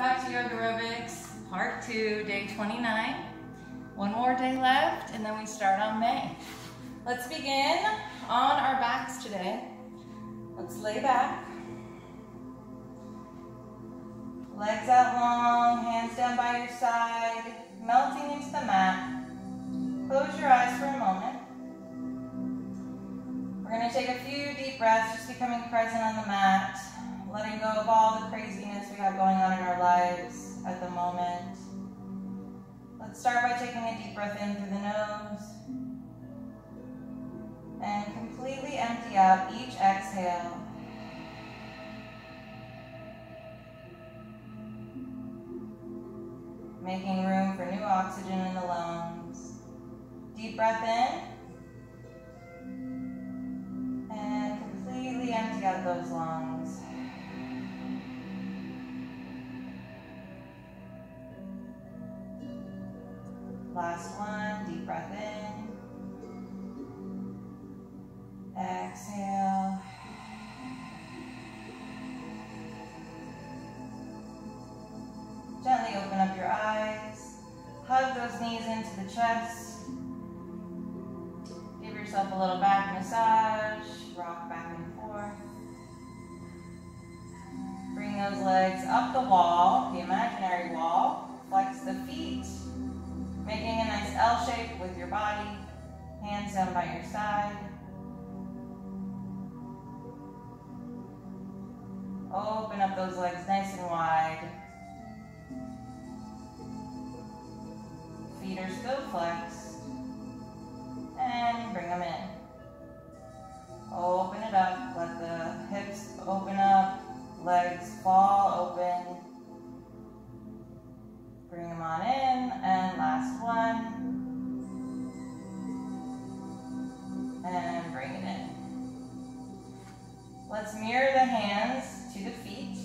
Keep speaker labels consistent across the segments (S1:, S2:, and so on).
S1: back to Yogarobix, part 2, day 29. One more day left, and then we start on May. Let's begin on our backs today. Let's lay back. Legs out long, hands down by your side, melting into the mat. Close your eyes for a moment. We're going to take a few deep breaths, just becoming present on the mat, letting go of all the craziness we have going on in our lives at the moment. Let's start by taking a deep breath in through the nose and completely empty out each exhale. Making room for new oxygen in the lungs. Deep breath in. And completely empty out those lungs. Last one, deep breath in. Exhale. Gently open up your eyes. Hug those knees into the chest. Give yourself a little back massage. Rock back and forth. Bring those legs up the wall, the imaginary wall. Flex the feet, making a nice L shape with your body. Hands down by your side. Open up those legs nice and wide. Feet are still flexed. And bring them in. Open it up. Let the hips open up. Legs fall open. Bring them on in. And last one. And bring it in. Let's mirror the hands to the feet.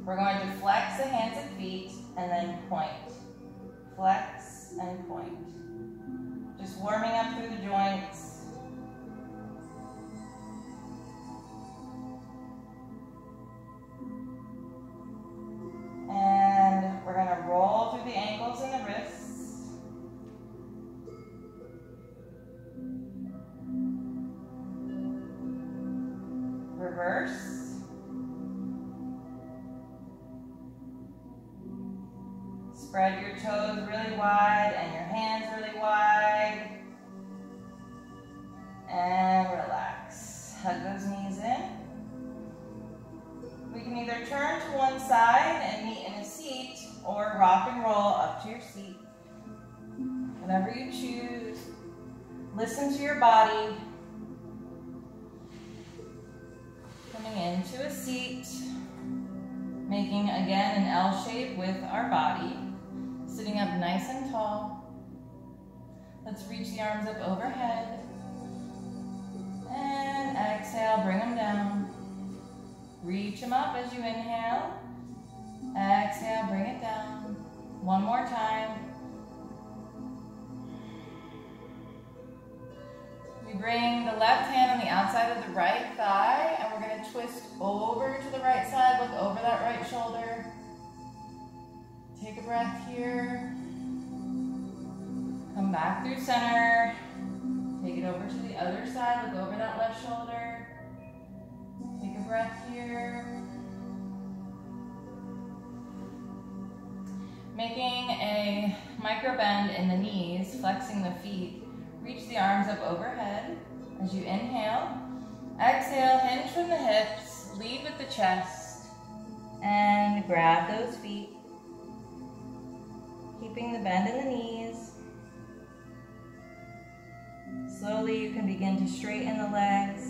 S1: We're going to flex the hands and feet and then point. Flex and point. Just warming up through the joints. And we're going to roll through the ankles and the wrists. Reverse. Spread your toes really wide and your hands really wide. And relax. Hug those knees in. We can either turn to one side and meet in a seat or rock and roll up to your seat. Whatever you choose. Listen to your body. Coming into a seat. Making again an L shape with our body. Sitting up nice and tall. Let's reach the arms up overhead. And exhale, bring them down. Reach them up as you inhale. Exhale, bring it down. One more time. We bring the left hand on the outside of the right thigh, and we're going to twist over to the right side. Look over that right shoulder. Take a breath here. Come back through center. Take it over to the other side. Look over that left shoulder. Take a breath here. Making a micro bend in the knees, flexing the feet. Reach the arms up overhead as you inhale. Exhale, hinge from the hips. Lead with the chest. And grab those feet. Keeping the bend in the knees. Slowly you can begin to straighten the legs.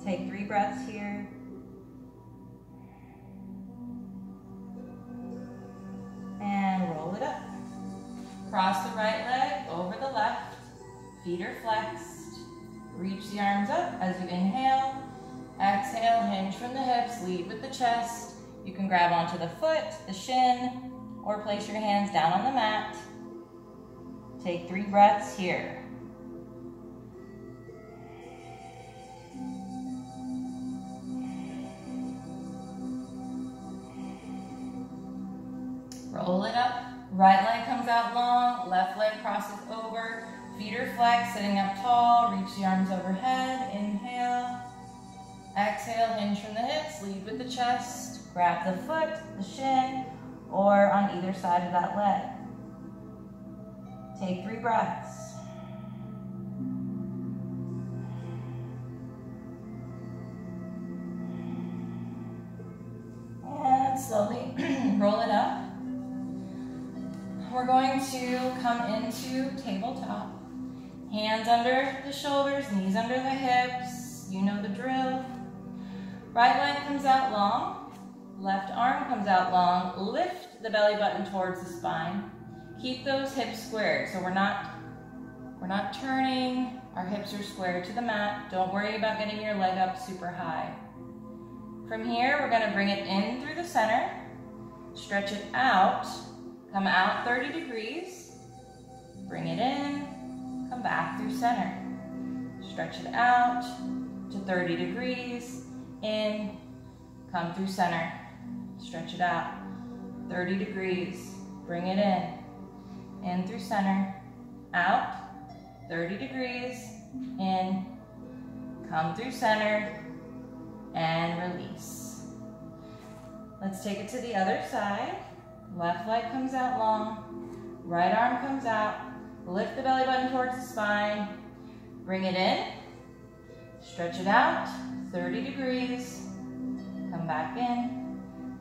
S1: Take 3 breaths here. And roll it up. Cross the right leg over the left. Feet are flexed. Reach the arms up as you inhale. Exhale, hinge from the hips, lead with the chest. You can grab onto the foot, the shin, or place your hands down on the mat. Take 3 breaths here. Roll it up. Right leg comes out long, left leg crosses over. Feet are flexed, sitting up tall. Reach the arms overhead. Inhale. Exhale, hinge from the hips. Lead with the chest. Grab the foot, the shin, or on either side of that leg. Take 3 breaths. And slowly roll it up. We're going to come into tabletop. Hands under the shoulders, knees under the hips. You know the drill. Right leg comes out long. Left arm comes out long. Lift the belly button towards the spine. Keep those hips squared. So we're not turning. Our hips are squared to the mat. Don't worry about getting your leg up super high. From here, we're going to bring it in through the center. Stretch it out. Come out 30 degrees. Bring it in. Come back through center. Stretch it out to 30 degrees. In. Come through center. Stretch it out. 30 degrees. Bring it in through center. Out. 30 degrees. In. Come through center. And release. Let's take it to the other side. Left leg comes out long. Right arm comes out. Lift the belly button towards the spine. Bring it in. Stretch it out. 30 degrees. Come back in.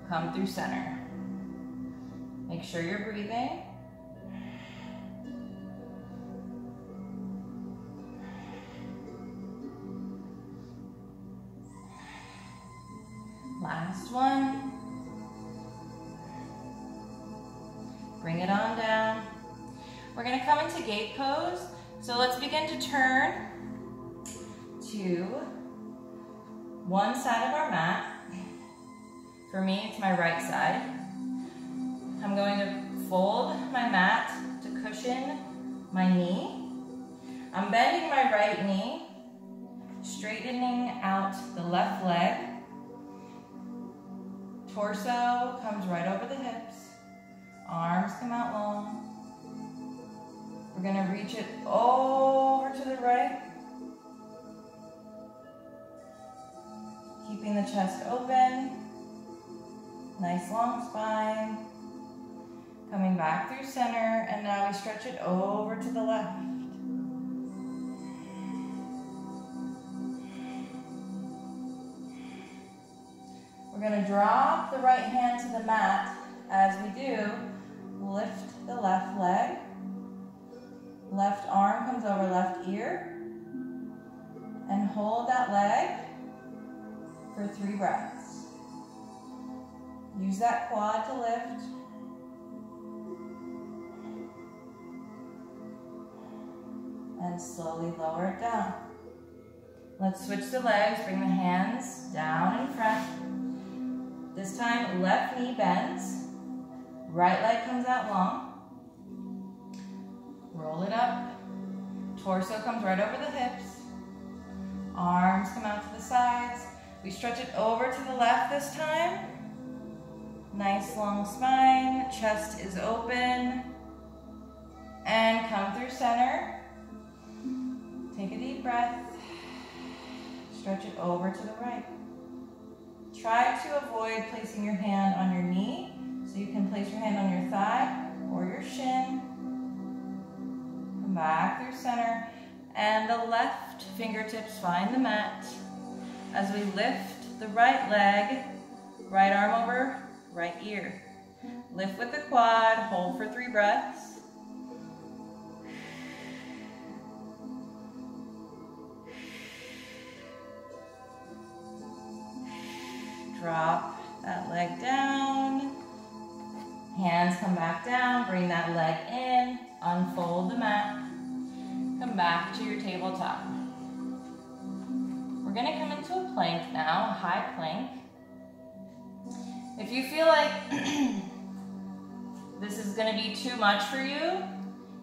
S1: Come through center. Make sure you're breathing. Last one. Bring it on down. We're going to come into gate pose. So let's begin to turn to one side of our mat. For me, it's my right side. I'm going to fold my mat to cushion my knee. I'm bending my right knee, straightening out the left leg. Torso comes right over the hips. Arms come out long. We're going to reach it over to the right. Keeping the chest open. Nice long spine. Coming back through center, and now we stretch it over to the left. We're going to drop the right hand to the mat. As we do, lift the left leg. Left arm comes over left ear. And hold that leg for 3 breaths. Use that quad to lift. And slowly lower it down. Let's switch the legs, bring the hands down in front. This time, left knee bends. Right leg comes out long. Roll it up. Torso comes right over the hips. Arms come out to the sides. We stretch it over to the left this time. Nice long spine. Chest is open. And come through center. Take a deep breath. Stretch it over to the right. Try to avoid placing your hand on your knee, so you can place your hand on your thigh or your shin. Come back through center, and the left fingertips find the mat as we lift the right leg, right arm over right ear. Lift with the quad, hold for 3 breaths. Drop that leg down. Hands come back down. Bring that leg in. Unfold the mat. Come back to your tabletop. We're going to come into a plank now, a high plank. If you feel like this is going to be too much for you,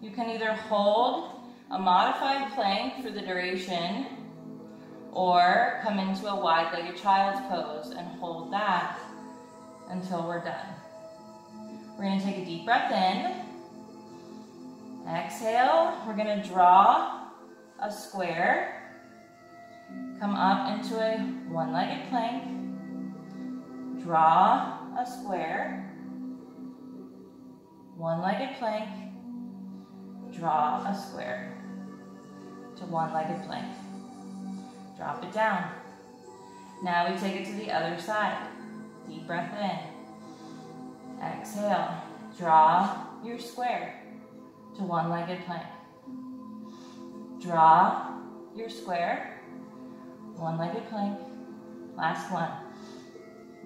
S1: you can either hold a modified plank for the duration, or come into a wide-legged child's pose and hold that until we're done. We're going to take a deep breath in. Exhale. We're going to draw a square. Come up into a one-legged plank. Draw a square. One-legged plank. Draw a square to one-legged plank. Drop it down. Now we take it to the other side. Deep breath in. Exhale. Draw your square to one-legged plank. Draw your square, one-legged plank. Last one.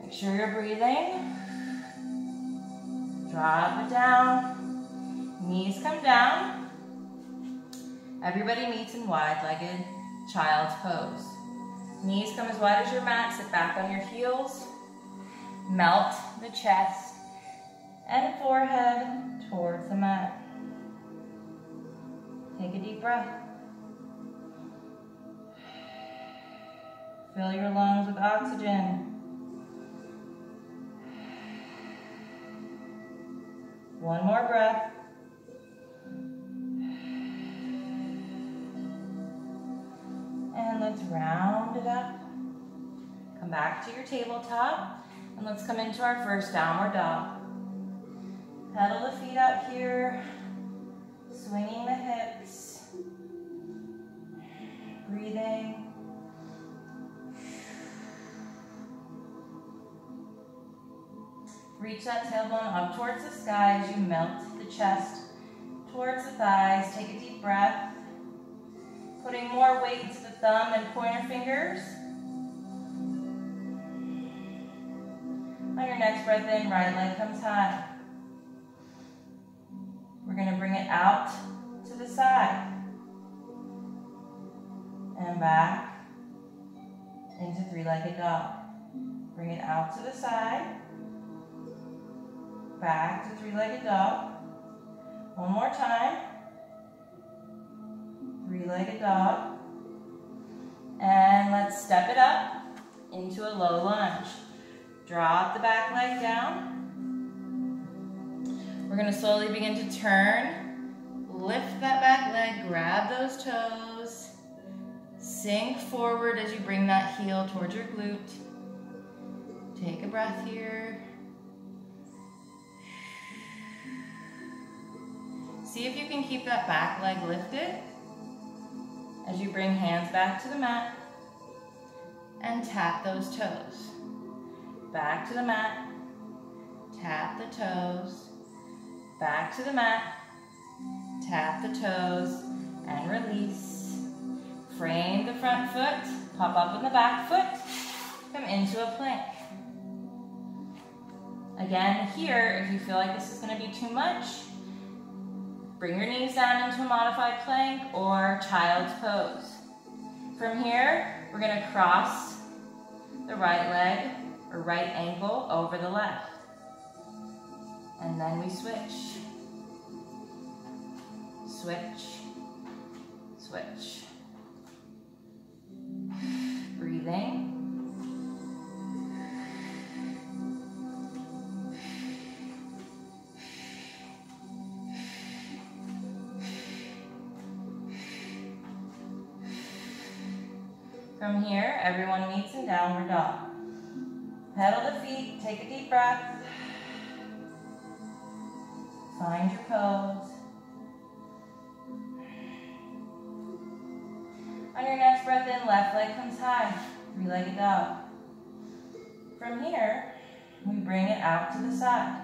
S1: Make sure you're breathing. Drop it down. Knees come down. Everybody meets in wide-legged child's pose. Knees come as wide as your mat. Sit back on your heels. Melt the chest and forehead towards the mat. Take a deep breath. Fill your lungs with oxygen. One more breath. And let's round it up. Come back to your tabletop. And let's come into our first downward dog. Pedal the feet out here. Swinging the hips. Breathing. Reach that tailbone up towards the sky as you melt the chest towards the thighs. Take a deep breath. Putting more weight into the thumb and pointer fingers. On your next breath in, right leg comes high. We're going to bring it out to the side. And back into three-legged dog. Bring it out to the side. Back to three-legged dog. One more time. Three-legged dog. And let's step it up into a low lunge. Drop the back leg down. We're going to slowly begin to turn. Lift that back leg, grab those toes. Sink forward as you bring that heel towards your glute. Take a breath here. See if you can keep that back leg lifted as you bring hands back to the mat and tap those toes. Back to the mat, tap the toes, back to the mat, tap the toes, and release. Frame the front foot, pop up on the back foot, come into a plank. Again, here, if you feel like this is going to be too much, bring your knees down into a modified plank or child's pose. From here, we're going to cross the right leg or right ankle over the left. And then we switch. Switch. Switch. Breathing. From here, everyone meets in downward dog. Pedal the feet, take a deep breath. Find your pose. On your next breath in, left leg comes high, three-legged dog. From here, we bring it out to the side.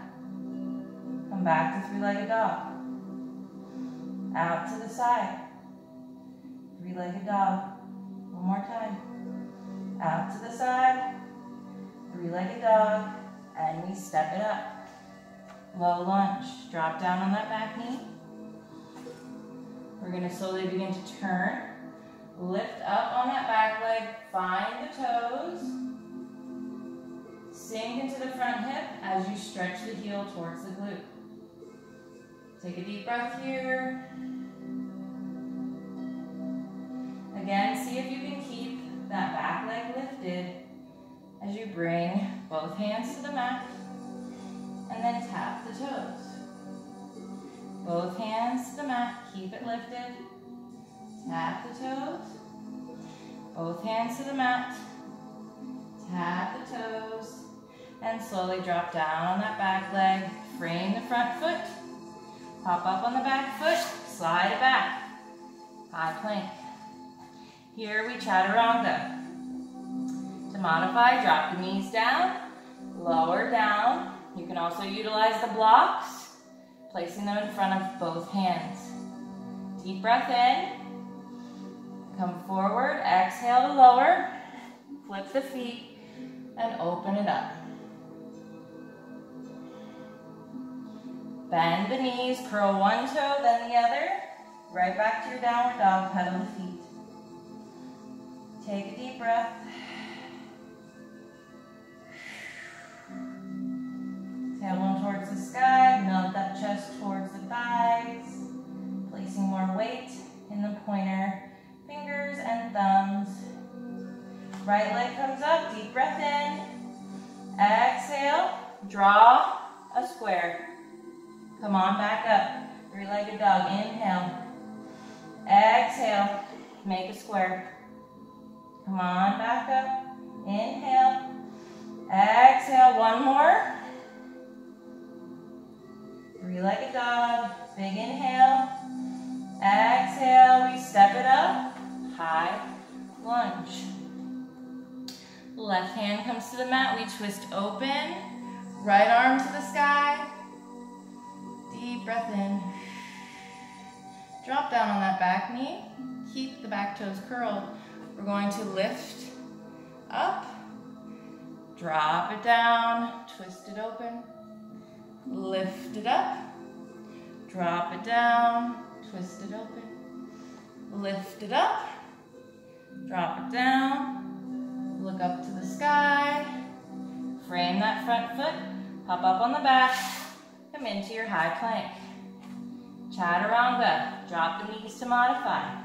S1: Come back to three-legged dog. Out to the side. Three-legged dog. One more time. Out to the side. Three-legged dog. And we step it up. Low lunge. Drop down on that back knee. We're going to slowly begin to turn. Lift up on that back leg. Find the toes. Sink into the front hip as you stretch the heel towards the glute. Take a deep breath here. Again, see if you can keep that back leg lifted as you bring both hands to the mat and then tap the toes. Both hands to the mat, keep it lifted. Tap the toes. Both hands to the mat. Tap the toes. And slowly drop down on that back leg. Frame the front foot. Pop up on the back foot. Slide it back. High plank. Here we chaturanga. To modify, drop the knees down. Lower down. You can also utilize the blocks, placing them in front of both hands. Deep breath in. Come forward. Exhale to lower. Flip the feet and open it up. Bend the knees, curl one toe, then the other. Right back to your downward dog, pedal the feet. Take a deep breath. Tailbone towards the sky, melt that chest towards the thighs. Placing more weight in the pointer, fingers and thumbs. Right leg comes up, deep breath in. Exhale, draw a square. Come on back up, three-legged dog, inhale. Exhale, make a square. Come on back up, inhale. Exhale, one more. Three-legged dog, big inhale. Exhale, we step it up, high lunge. Left hand comes to the mat, we twist open. Right arm to the sky. Deep breath in. Drop down on that back knee. Keep the back toes curled. We're going to lift up. Drop it down. Twist it open. Lift it up. Drop it down. Twist it open. Lift it up. Drop it down. Look up to the sky. Frame that front foot. Pop up on the back. Come into your high plank. Chaturanga. Drop the knees to modify.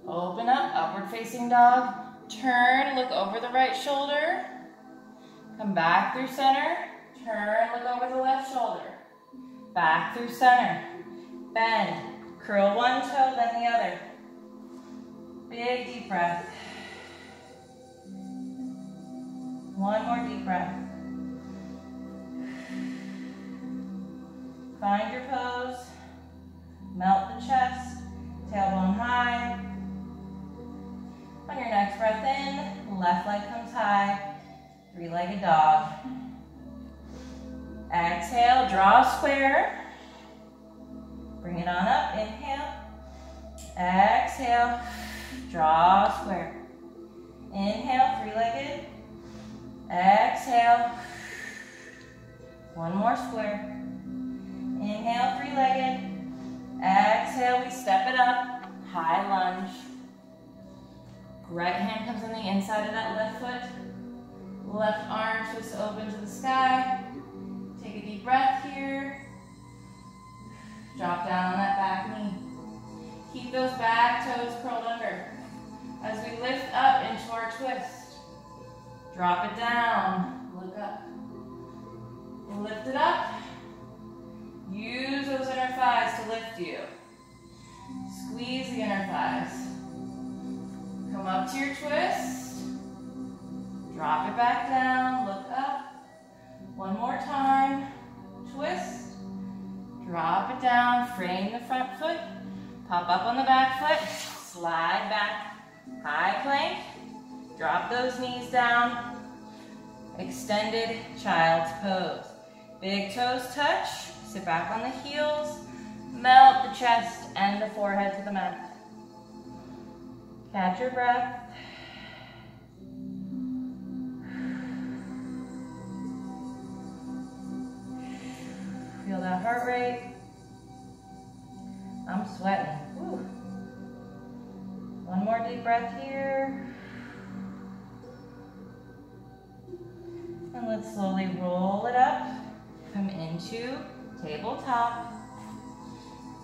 S1: Open up, upward facing dog. Turn, look over the right shoulder. Come back through center. Turn, look over the left shoulder. Back through center. Bend. Curl one toe, then the other. Big deep breath. One more deep breath. Find your pose. Melt the chest. Tailbone high. On your next breath in, left leg comes high. Three-legged dog. Exhale, draw a square. Bring it on up, inhale. Exhale, draw a square. Inhale, three-legged. Exhale. One more square. Inhale, three-legged. Exhale, we step it up. High lunge. Right hand comes on the inside of that left foot. Left arm twists open to the sky. Take a deep breath here. Drop down on that back knee. Keep those back toes curled under. As we lift up into our twist. Drop it down. Look up. Lift it up. Use those inner thighs to lift you. Squeeze the inner thighs. Come up to your twist. Drop it back down. Look up. One more time. Twist. Drop it down. Frame the front foot. Pop up on the back foot. Slide back. High plank. Drop those knees down. Extended child's pose. Big toes touch. Sit back on the heels. Melt the chest and the forehead to the mat. Catch your breath. Feel that heart rate. I'm sweating. Whew. One more deep breath here. And let's slowly roll it up. Come into tabletop.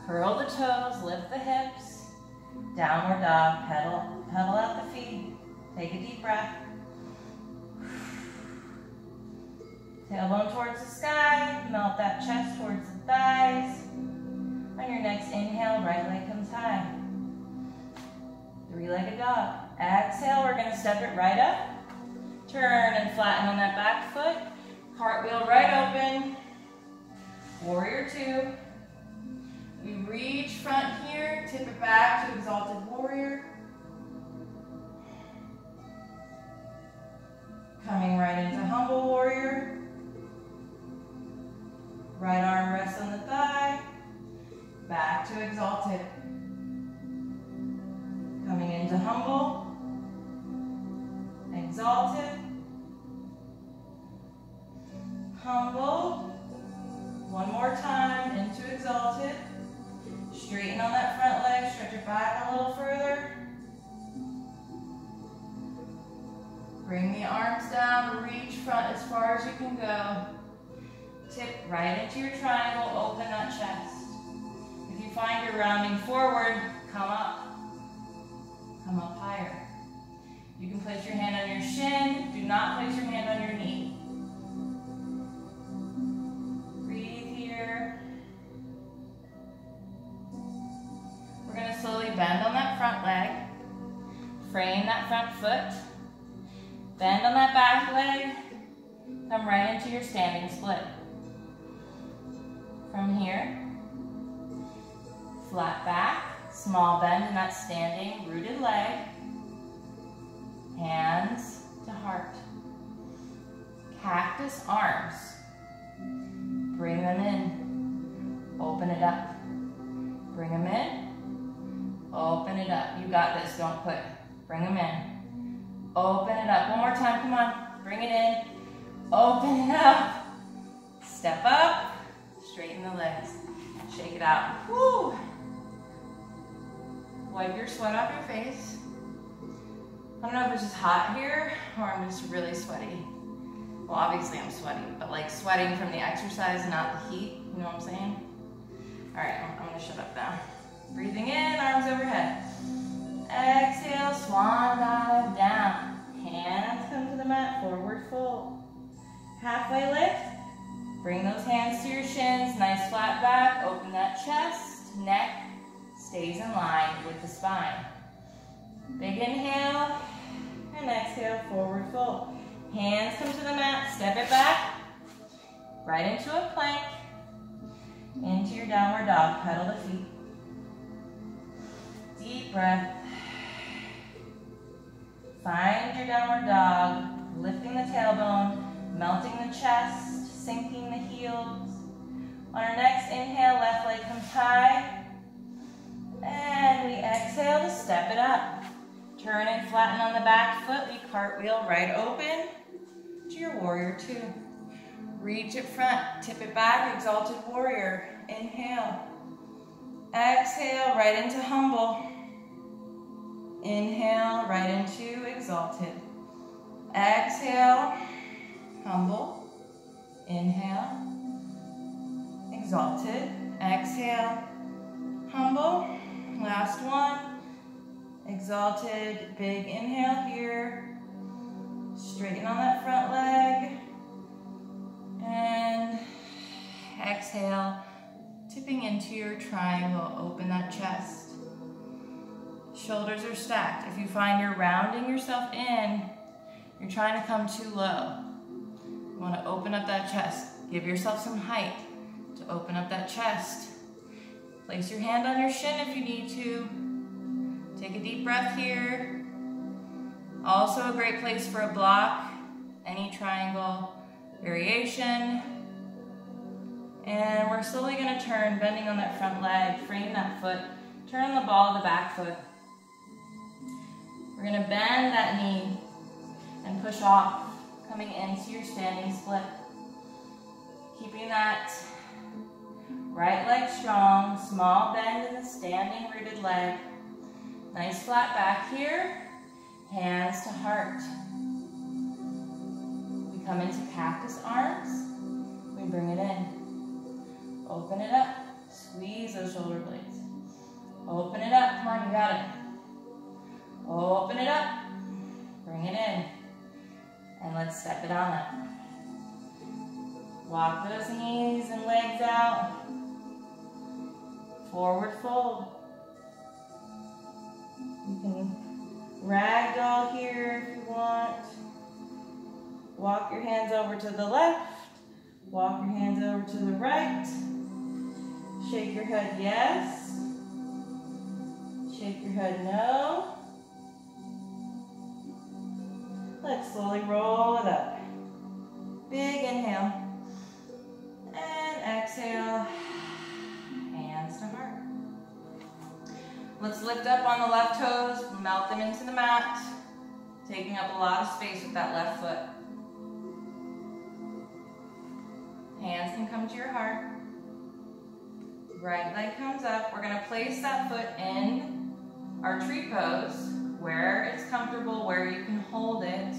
S1: Curl the toes, lift the hips. Downward dog, pedal out the feet. Take a deep breath. Tailbone towards the sky, melt that chest towards the thighs. On your next inhale, right leg comes high. Three-legged dog. Exhale, we're gonna step it right up. Turn and flatten on that back foot. Cartwheel right open. Warrior two. We reach front here, tip it back to exalted warrior. Coming right into humble warrior. Right arm rests on the thigh. Back to exalted. Coming into humble. Exalted. Humble. One more time into exalted. Straighten on that front leg, stretch it back a little further. Bring the arms down, reach front as far as you can go. Tip right into your triangle, open that chest. If you find you're rounding forward, come up higher. You can place your hand on your shin, do not place your hand on your knee. Breathe here. We're going to slowly bend on that front leg, frame that front foot, bend on that back leg, come right into your standing split. From here, flat back, small bend in that standing rooted leg, hands to heart. Cactus arms, bring them in, open it up. Bring them in, open it up. You got this, don't quit. Bring them in, open it up. One more time, come on. Bring it in, open it up. Step up, straighten the legs. Shake it out. Woo! Wipe your sweat off your face. I don't know if it's just hot here or I'm just really sweaty. Well, obviously I'm sweaty, but like sweating from the exercise, not the heat. You know what I'm saying? All right, I'm gonna shut up now. Breathing in, arms overhead. Exhale, swan dive down. Hands come to the mat, forward fold. Halfway lift. Bring those hands to your shins, nice flat back, open that chest, neck stays in line with the spine. Big inhale, and exhale, forward fold. Hands come to the mat, step it back, right into a plank, into your downward dog, pedal the feet. Deep breath. Find your downward dog, lifting the tailbone, melting the chest, sinking the heels. On our next inhale, left leg comes high. And we exhale to step it up. Turn and flatten on the back foot. We cartwheel right open to your warrior two. Reach it front, tip it back, exalted warrior. Inhale. Exhale, right into humble. Inhale, right into exalted. Exhale, humble. Inhale, exalted. Exhale, humble. Last one. Exalted, big inhale here. Straighten on that front leg. And exhale, tipping into your triangle. Open that chest. Shoulders are stacked. If you find you're rounding yourself in, you're trying to come too low. You want to open up that chest. Give yourself some height to open up that chest. Place your hand on your shin if you need to. Take a deep breath here. Also a great place for a block, any triangle variation. And we're slowly going to turn, bending on that front leg, frame that foot, turn the ball of the back foot. We're going to bend that knee and push off, coming into your standing split. Keeping that right leg strong, small bend in the standing rooted leg. Nice flat back here, hands to heart. We come into cactus arms, we bring it in. Open it up, squeeze those shoulder blades. Open it up, come on, you got it. Open it up, bring it in. And let's step it on up. Walk those knees and legs out. Forward fold. You can ragdoll here if you want. Walk your hands over to the left. Walk your hands over to the right. Shake your head yes. Shake your head no. Let's slowly roll it up. Big inhale. And exhale. Hands to heart. Let's lift up on the left toes, melt them into the mat, taking up a lot of space with that left foot. Hands can come to your heart. Right leg comes up. We're going to place that foot in our tree pose, where it's comfortable, where you can hold it,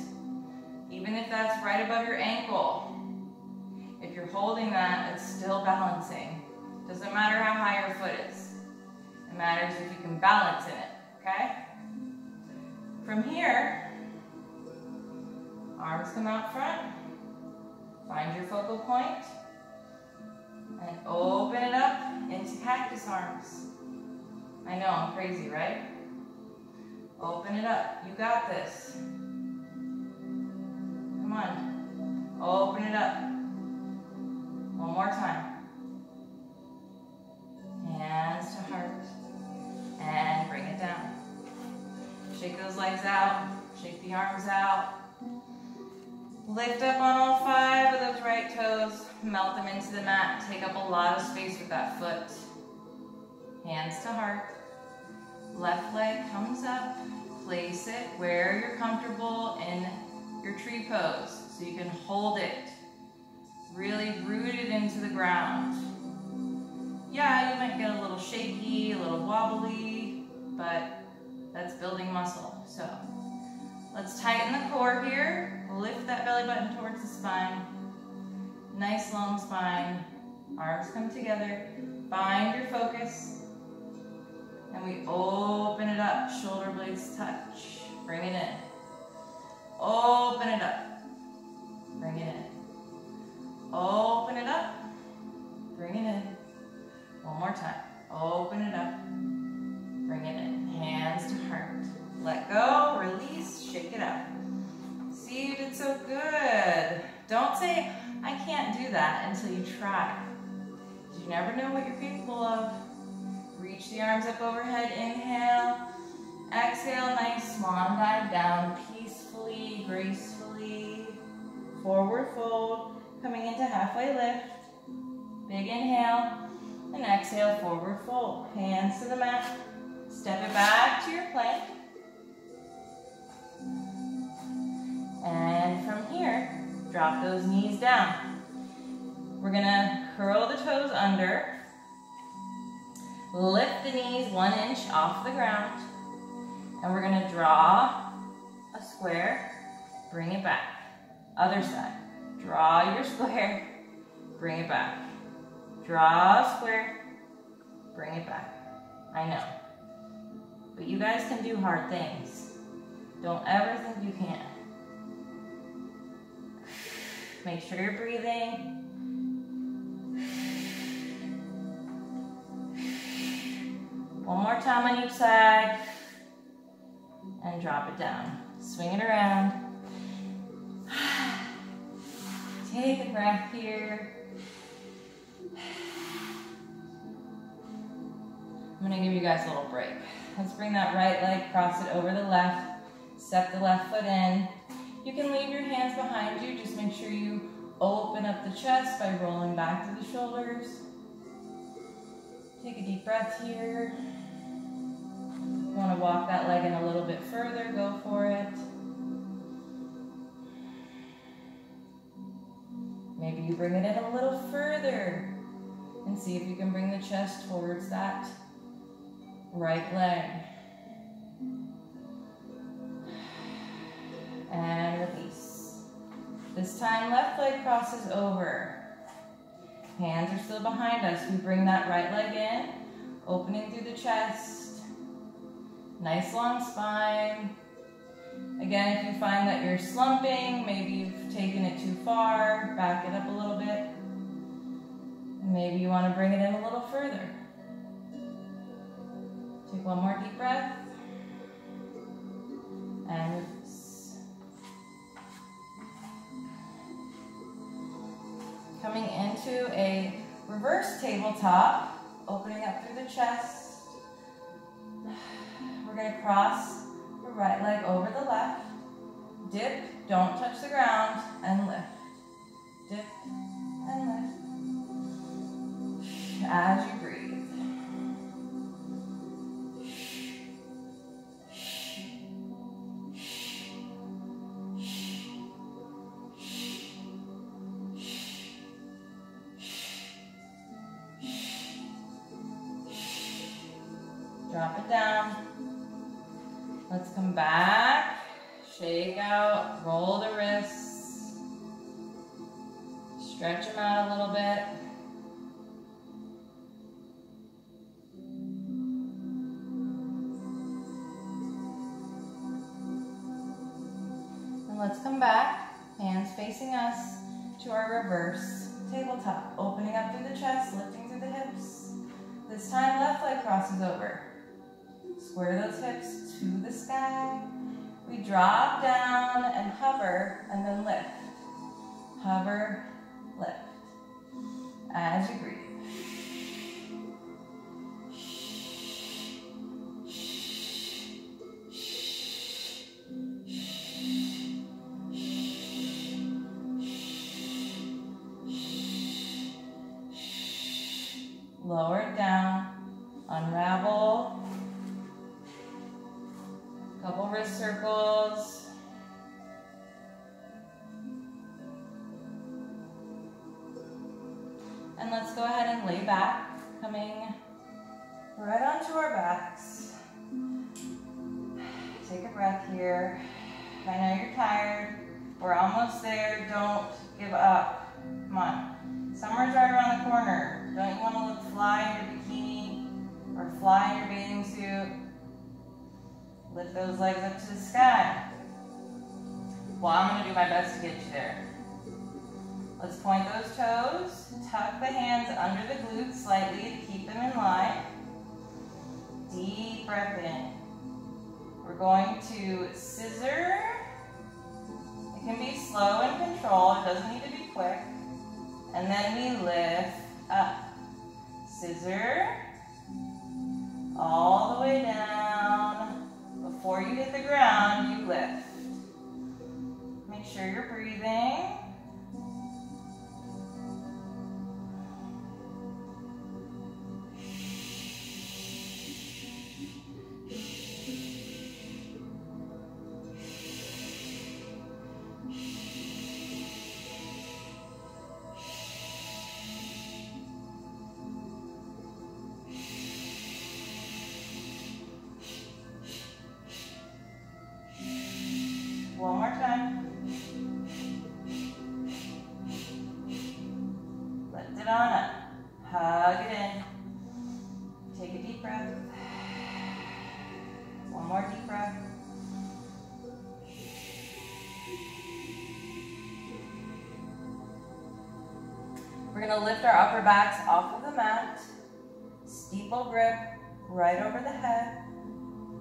S1: even if that's right above your ankle. If you're holding that, it's still balancing. Doesn't matter how high your foot is. It matters if you can balance in it, okay? From here, arms come out front. Find your focal point and open it up into cactus arms. I know, I'm crazy, right? Open it up. You got this. Come on. Open it up. One more time. Hands to heart. And bring it down. Shake those legs out. Shake the arms out. Lift up on all 5 of those right toes. Melt them into the mat. Take up a lot of space with that foot. Hands to heart. Left leg comes up. Place it where you're comfortable in your tree pose, so you can hold it. Really root it into the ground. Yeah, you might get a little shaky, a little wobbly, but that's building muscle. So let's tighten the core here. Lift that belly button towards the spine. Nice long spine. Arms come together. Find your focus. And we open it up. Shoulder blades touch. Bring it in. Open it up. Bring it in. Open it up. Bring it in. One more time. Open it up. Bring it in. Hands to heart. Let go. Release. Shake it out. See, you did so good. Don't say, I can't do that until you try. You never know what you're capable of. Reach the arms up overhead. Inhale. Exhale. Nice swan dive down peacefully, gracefully. Forward fold. Coming into halfway lift. Big inhale. And exhale, forward fold. Hands to the mat. Step it back to your plank. And from here, drop those knees down. We're gonna curl the toes under. Lift the knees 1 inch off the ground. And we're gonna draw a square. Bring it back. Other side. Draw your square. Bring it back. Draw a square. Bring it back. I know. But you guys can do hard things. Don't ever think you can't. Make sure you're breathing. One more time on each side. And drop it down. Swing it around. Take a breath here. I'm going to give you guys a little break. Let's bring that right leg, cross it over the left. Step the left foot in. You can leave your hands behind you. Just make sure you open up the chest by rolling back to the shoulders. Take a deep breath here. You want to walk that leg in a little bit further, go for it. Maybe you bring it in a little further and see if you can bring the chest towards that right leg. And release. This time, left leg crosses over. Hands are still behind us. We bring that right leg in, opening through the chest. Nice long spine. Again, if you find that you're slumping, maybe you've taken it too far, back it up a little bit. Maybe you want to bring it in a little further. Take one more deep breath. And release. Coming into a reverse tabletop, opening up through the chest. We're going to cross the right leg over the left. Dip, don't touch the ground, and lift. Dip and lift. As you breathe. Drop it down. Let's come back. Shake out, roll the wrists. Stretch them out a little bit. And let's come back, hands facing us, to our reverse tabletop. Opening up through the chest, lifting through the hips. This time, left leg crosses over. Square those hips to the sky. We drop down and hover, and then lift. Hover, lift. As you breathe. Lower it down, unravel. Couple wrist circles. And let's go ahead and lay back, coming right onto our backs. Take a breath here. I know you're tired. We're almost there. Don't give up. Come on. Summer's right around the corner. Don't you want to look fly in your bikini or fly in your bathing suit? Lift those legs up to the sky. Well, I'm going to do my best to get you there. Let's point those toes. Tuck the hands under the glutes slightly to keep them in line. Deep breath in. We're going to scissor. It can be slow and controlled. It doesn't need to be quick. And then we lift up. Scissor. All the way down. Before you hit the ground, you lift. Make sure you're breathing. One more time. Lift it on up. Hug it in. Take a deep breath. One more deep breath. We're going to lift our upper backs off of the mat. Steeple grip right over the head.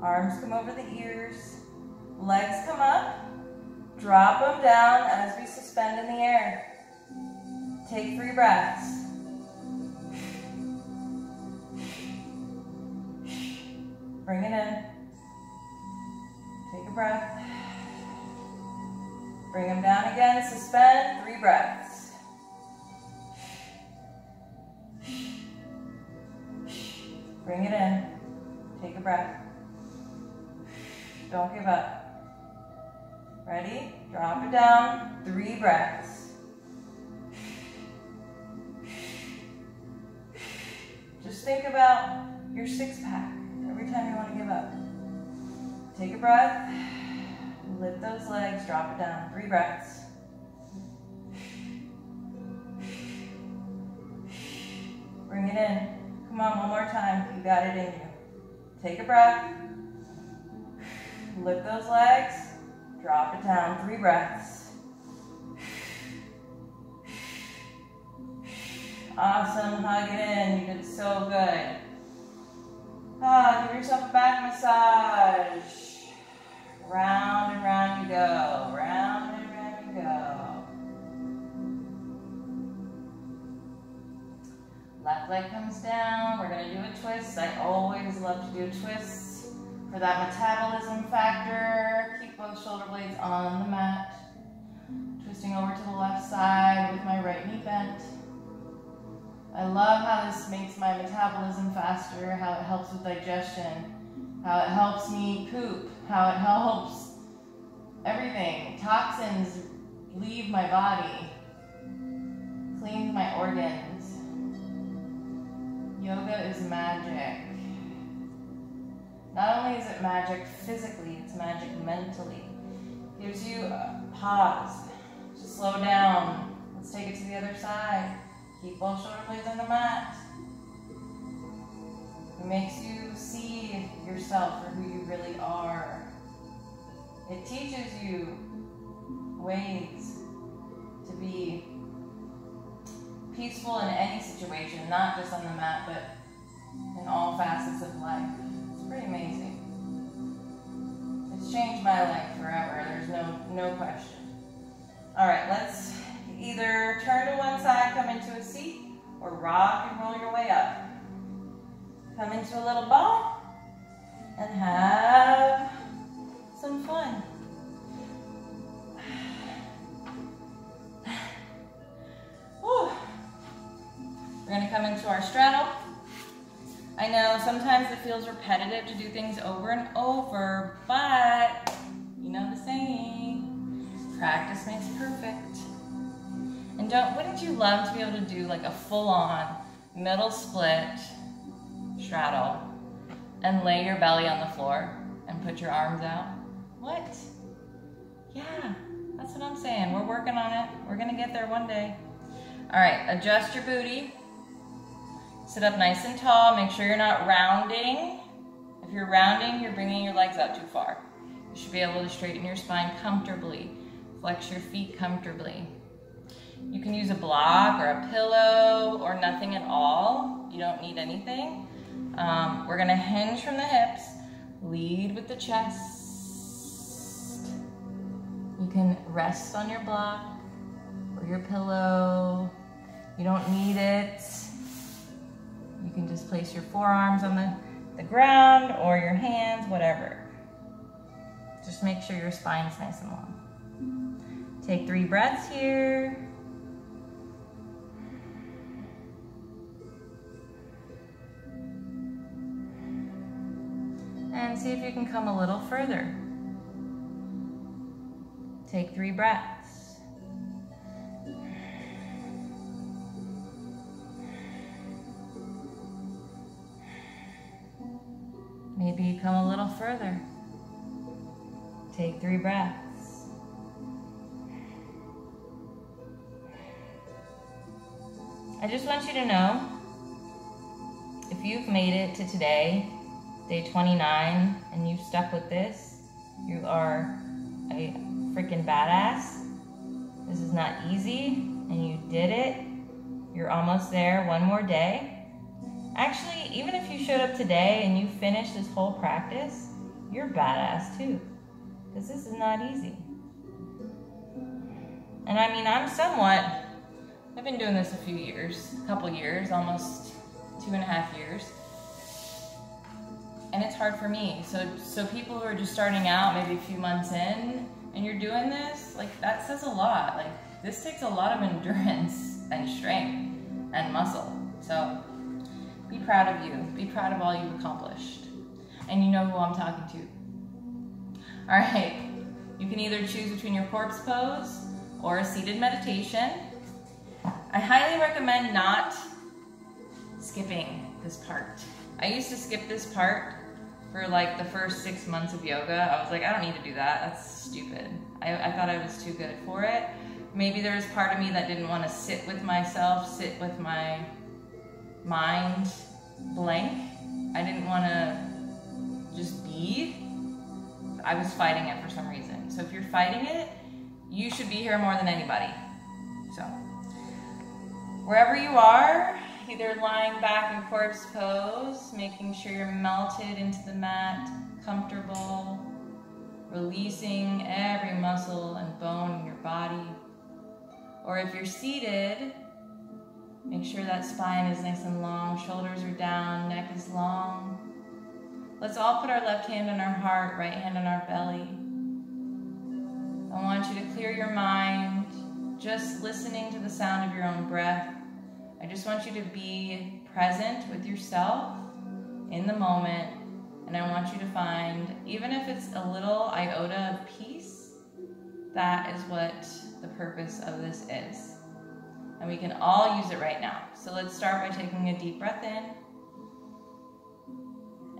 S1: Arms come over the ears. Legs come up. Drop them down as we suspend in the air. Take 3 breaths. Bring it in. Take a breath. Bring them down again. Suspend. 3 breaths. Bring it in. Take a breath. Don't give up. Ready? Drop it down. 3 breaths. Just think about your 6-pack every time you want to give up. Take a breath. Lift those legs. Drop it down. 3 breaths. Bring it in. Come on, one more time. You got it in you. Take a breath. Lift those legs. Drop it down. 3 breaths. Awesome, hug it in. You did so good. Give yourself a back massage. Round and round you go. Round and round you go. Left leg comes down. We're going to do a twist. I always love to do twists for that metabolism factor. Keep both shoulder blades on the mat. Twisting over to the left side with my right knee bent. I love how this makes my metabolism faster, how it helps with digestion, how it helps me poop, how it helps everything. Toxins leave my body, cleans my organs. Yoga is magic. Not only is it magic physically, it's magic mentally. It gives you a pause, just slow down. Let's take it to the other side. Keep both shoulder blades on the mat. It makes you see yourself for who you really are. It teaches you ways to be peaceful in any situation, not just on the mat, but in all facets of life. It's pretty amazing. It's changed my life forever. There's no question. All right, let's either turn to one side, come into a seat, or rock and roll your way up. Come into a little ball and have some fun. Whew. We're going to come into our straddle. I know sometimes it feels repetitive to do things over and over, but you know the saying, practice makes perfect. And wouldn't you love to be able to do like a full-on middle split straddle and lay your belly on the floor and put your arms out? What? Yeah, that's what I'm saying. We're working on it. We're gonna get there one day. All right, adjust your booty. Sit up nice and tall. Make sure you're not rounding. If you're rounding, you're bringing your legs out too far. You should be able to straighten your spine comfortably. Flex your feet comfortably. You can use a block or a pillow or nothing at all. You don't need anything. We're gonna hinge from the hips, lead with the chest. You can rest on your block or your pillow. You don't need it. You can just place your forearms on the ground or your hands, whatever. Just make sure your spine's nice and long. Take 3 breaths here. And see if you can come a little further. Take 3 breaths. Maybe you come a little further. Take 3 breaths. I just want you to know, if you've made it to today, day 29, and you've stuck with this, you are a freaking badass. This is not easy, and you did it. You're almost there. One more day. Actually, even if you showed up today and you finished this whole practice, you're badass too, because this is not easy. And I mean, I've been doing this a couple years, almost 2.5 years. And it's hard for me. So people who are just starting out, maybe a few months in, and you're doing this, like, that says a lot. Like, this takes a lot of endurance and strength and muscle. So be proud of you. Be proud of all you've accomplished. And you know who I'm talking to. All right, you can either choose between your corpse pose or a seated meditation. I highly recommend not skipping this part. I used to skip this part for like the first 6 months of yoga. I was like, I don't need to do that. That's stupid. I thought I was too good for it. Maybe there was part of me that didn't want to sit with myself, sit with my mind blank. I didn't want to just be. I was fighting it for some reason. So if you're fighting it, you should be here more than anybody. So Wherever you are, either lying back in corpse pose, making sure you're melted into the mat, comfortable, releasing every muscle and bone in your body. Or if you're seated, make sure that spine is nice and long, shoulders are down, neck is long. Let's all put our left hand on our heart, right hand on our belly. I want you to clear your mind, just listening to the sound of your own breath. I just want you to be present with yourself in the moment, and I want you to find, even if it's a little iota of peace, that is what the purpose of this is. And we can all use it right now. So let's start by taking a deep breath in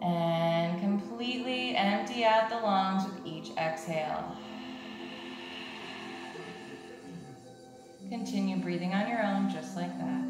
S1: and completely empty out the lungs with each exhale. Continue breathing on your own, just like that.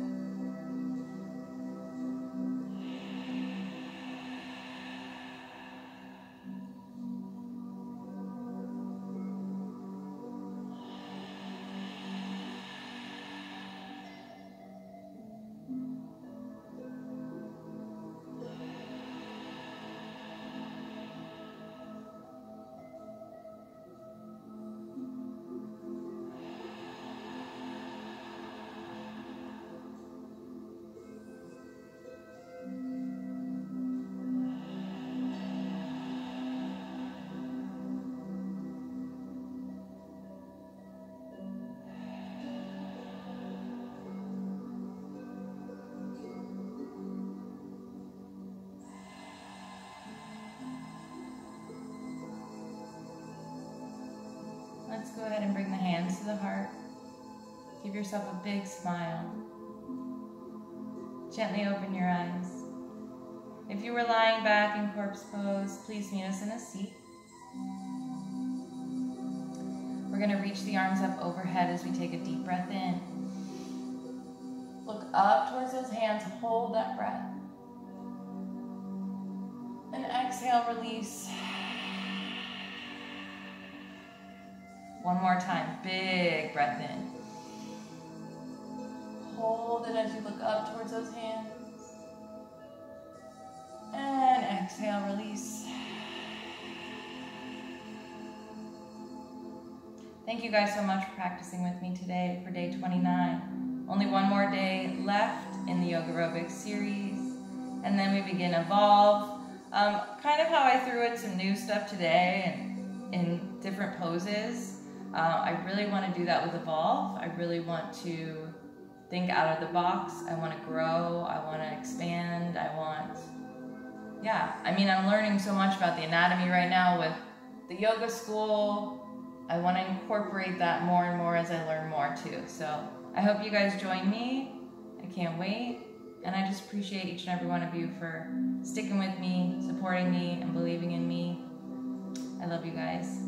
S1: Let's go ahead and bring the hands to the heart. Give yourself a big smile. Gently open your eyes. If you were lying back in corpse pose, please meet us in a seat. We're going to reach the arms up overhead as we take a deep breath in. Look up towards those hands, hold that breath. And exhale, release. One more time, big breath in. Hold it as you look up towards those hands. And exhale, release. Thank you guys so much for practicing with me today for day 29. Only one more day left in the Yogarobix series. And then we begin Evolve. Kind of how I threw in some new stuff today and in different poses. I really want to do that with Evolve. I really want to think out of the box. I want to grow. I want to expand. I'm learning so much about the anatomy right now with the yoga school. I want to incorporate that more and more as I learn more too. So I hope you guys join me. I can't wait. And I just appreciate each and every one of you for sticking with me, supporting me, and believing in me. I love you guys.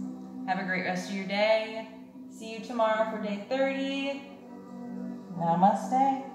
S1: Have a great rest of your day. See you tomorrow for day 30. Namaste.